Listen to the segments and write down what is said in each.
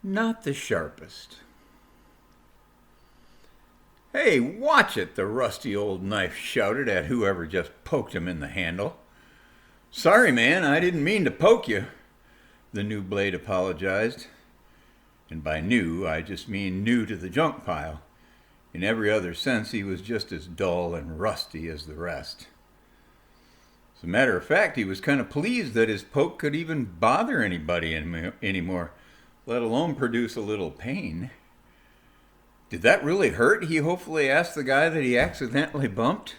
Not the sharpest. "Hey, watch it!" the rusty old knife shouted at whoever just poked him in the handle. "Sorry, man, I didn't mean to poke you," the new blade apologized. And by new, I just mean new to the junk pile. In every other sense, he was just as dull and rusty as the rest. As a matter of fact, he was kind of pleased that his poke could even bother anybody anymore, let alone produce a little pain. "Did that really hurt?" he hopefully asked the guy that he accidentally bumped.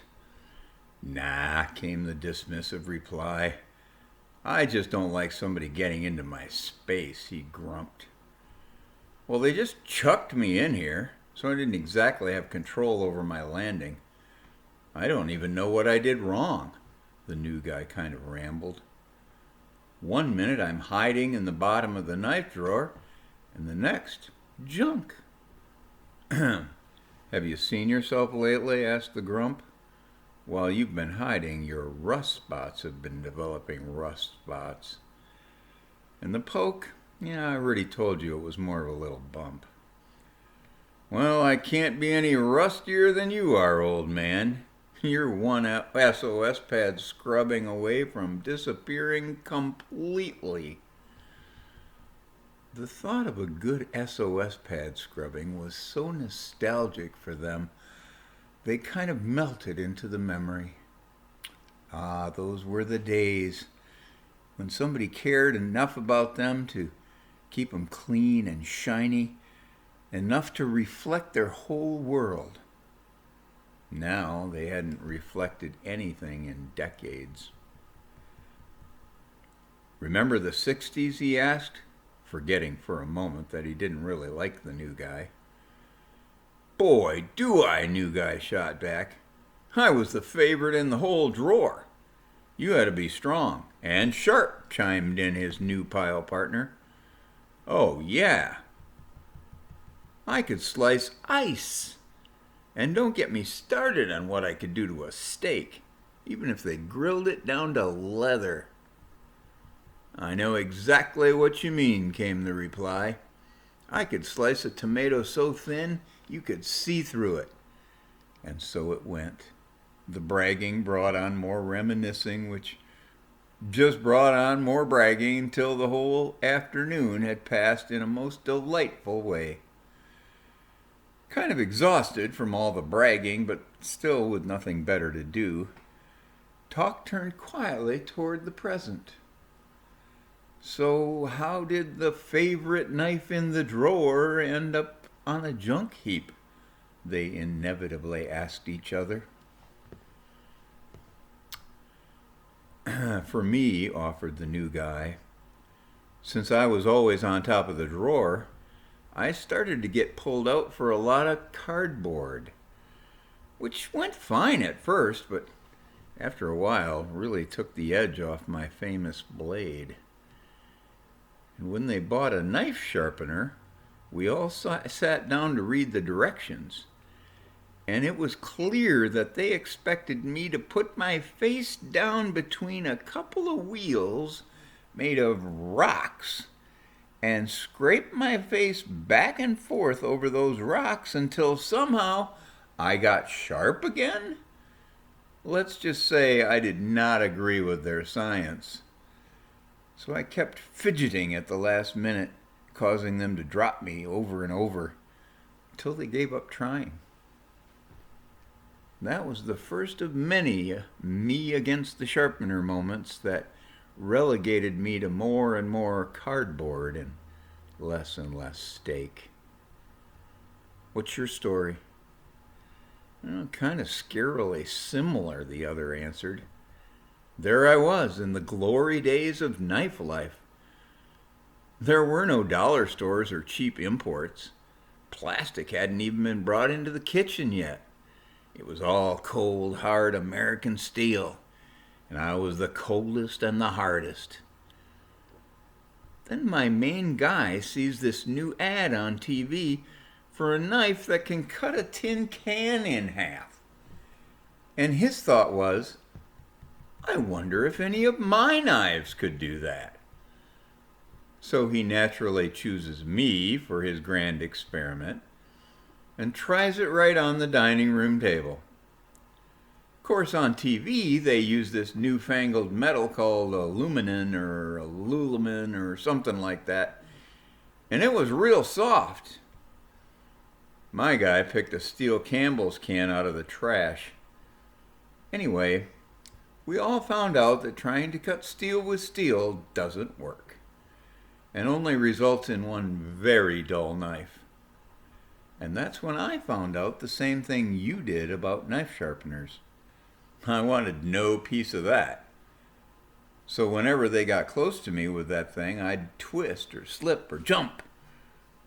"Nah," came the dismissive reply. "I just don't like somebody getting into my space," he grumped. "Well, they just chucked me in here, so I didn't exactly have control over my landing. I don't even know what I did wrong," the new guy kind of rambled. "One minute I'm hiding in the bottom of the knife drawer, and the next, junk." "Have you seen yourself lately?" asked the grump. "While you've been hiding, your rust spots have been developing rust spots. And the poke, yeah, I already told you it was more of a little bump." "Well, I can't be any rustier than you are, old man. You're one SOS pad scrubbing away from disappearing completely." The thought of a good SOS pad scrubbing was so nostalgic for them, they kind of melted into the memory. Ah, those were the days when somebody cared enough about them to keep them clean and shiny, enough to reflect their whole world. Now they hadn't reflected anything in decades. "Remember the 60s?" he asked, forgetting for a moment that he didn't really like the new guy. "Boy, do I," new guy shot back. "I was the favorite in the whole drawer. You had to be strong and sharp," chimed in his new pile partner. "Oh, yeah. I could slice ice. And don't get me started on what I could do to a steak, even if they grilled it down to leather." "I know exactly what you mean," came the reply. "I could slice a tomato so thin you could see through it." And so it went. The bragging brought on more reminiscing, which just brought on more bragging until the whole afternoon had passed in a most delightful way. Kind of exhausted from all the bragging, but still with nothing better to do, talk turned quietly toward the present. "So how did the favorite knife in the drawer end up on a junk heap?" they inevitably asked each other. "For me," offered the new guy, "since I was always on top of the drawer, I started to get pulled out for a lot of cardboard, which went fine at first, but after a while really took the edge off my famous blade. And when they bought a knife sharpener, we all sat down to read the directions, and it was clear that they expected me to put my face down between a couple of wheels made of rocks and scrape my face back and forth over those rocks until somehow I got sharp again. Let's just say I did not agree with their science. So I kept fidgeting at the last minute, causing them to drop me over and over until they gave up trying. That was the first of many me against the sharpener moments that relegated me to more and more cardboard and less steak. "What's your story?" "Well, kind of scarily similar," the other answered. "There I was in the glory days of knife life. There were no dollar stores or cheap imports. Plastic hadn't even been brought into the kitchen yet. It was all cold, hard American steel, and I was the coldest and the hardest. Then my main guy sees this new ad on TV for a knife that can cut a tin can in half. And his thought was, I wonder if any of my knives could do that. So he naturally chooses me for his grand experiment and tries it right on the dining room table. Of course, on TV, they use this newfangled metal called aluminum or something like that, and it was real soft. My guy picked a steel Campbell's can out of the trash. Anyway, we all found out that trying to cut steel with steel doesn't work, and only results in one very dull knife. And that's when I found out the same thing you did about knife sharpeners. I wanted no piece of that. So whenever they got close to me with that thing, I'd twist or slip or jump,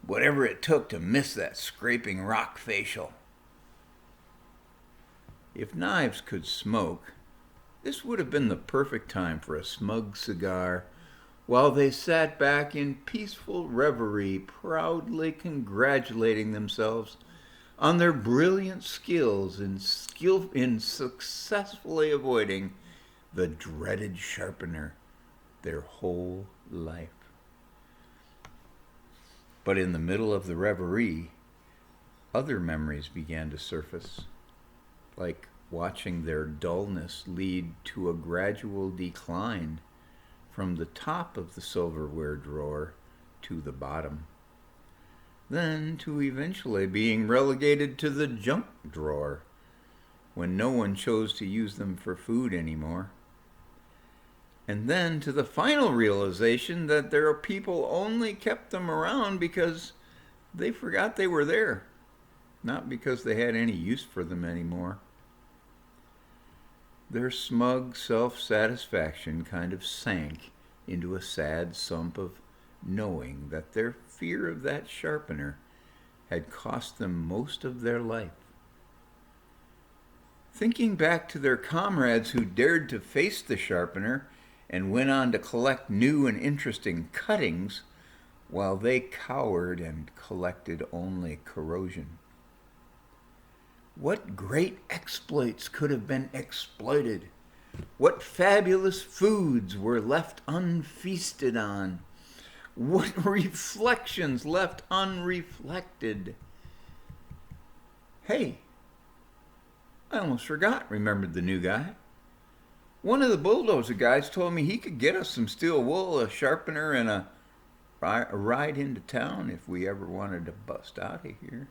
whatever it took to miss that scraping rock facial. If knives could smoke, this would have been the perfect time for a smug cigar while they sat back in peaceful reverie, proudly congratulating themselves on their brilliant skills in successfully avoiding the dreaded sharpener their whole life. But in the middle of the reverie, other memories began to surface, like watching their dullness lead to a gradual decline from the top of the silverware drawer to the bottom, then to eventually being relegated to the junk drawer when no one chose to use them for food anymore, and then to the final realization that their people only kept them around because they forgot they were there, not because they had any use for them anymore. Their smug self-satisfaction kind of sank into a sad sump of knowing that their fear of that sharpener had cost them most of their life. Thinking back to their comrades who dared to face the sharpener and went on to collect new and interesting cuttings, while they cowered and collected only corrosion. What great exploits could have been exploited? What fabulous foods were left unfeasted on? What reflections left unreflected? Hey, I almost forgot, remembered the new guy. One of the bulldozer guys told me he could get us some steel wool, a sharpener, and a ride into town if we ever wanted to bust out of here.